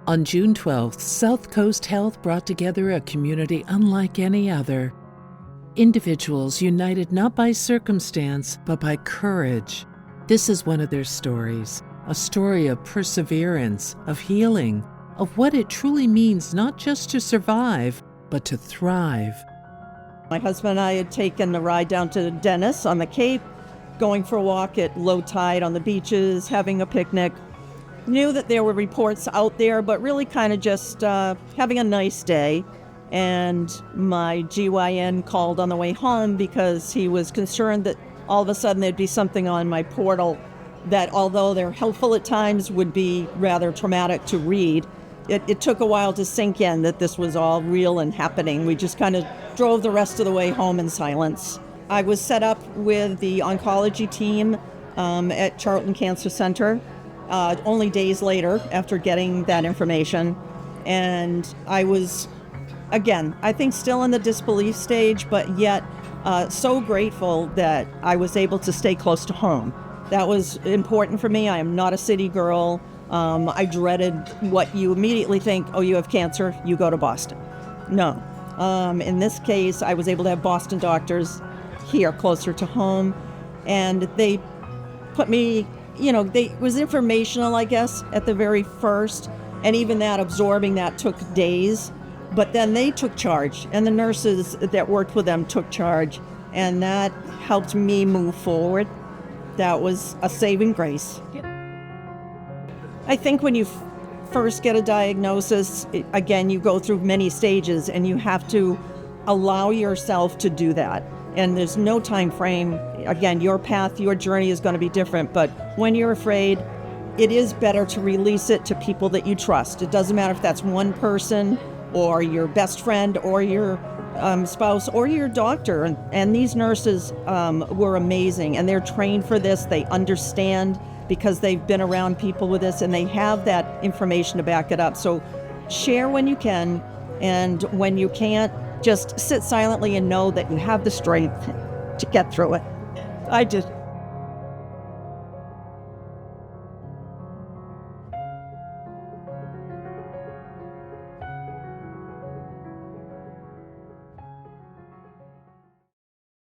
On June 12th, Southcoast Health brought together a community unlike any other. Individuals united not by circumstance, but by courage. This is one of their stories, a story of perseverance, of healing, of what it truly means not just to survive, but to thrive. My husband and I had taken a ride down to Dennis on the Cape, going for a walk at low tide on the beaches, having a picnic. Knew that there were reports out there, but really kind of just having a nice day. And my GYN called on the way home because he was concerned that all of a sudden there'd be something on my portal that, although they're helpful at times, would be rather traumatic to read. It took a while to sink in that this was all real and happening. We just kind of drove the rest of the way home in silence. I was set up with the oncology team at Charlton Cancer Center only days later after getting that information. And I was, again, I think still in the disbelief stage, but yet so grateful that I was able to stay close to home. That was important for me. I am not a city girl. I dreaded what you immediately think, oh, you have cancer, you go to Boston. No. In this case, I was able to have Boston doctors here closer to home, and they put me, it was informational, I guess, at the very first, and even that, absorbing that took days, but then they took charge, and the nurses that worked with them took charge, and that helped me move forward. That was a saving grace. I think when you first get a diagnosis, again, you go through many stages, and you have to allow yourself to do that. And there's no time frame. Again, your path, your journey is going to be different. But when you're afraid, it is better to release it to people that you trust. It doesn't matter if that's one person or your best friend or your spouse or your doctor. And these nurses were amazing, and they're trained for this. They understand because they've been around people with this, and they have that information to back it up. So share when you can, and when you can't, just sit silently and know that you have the strength to get through it. I just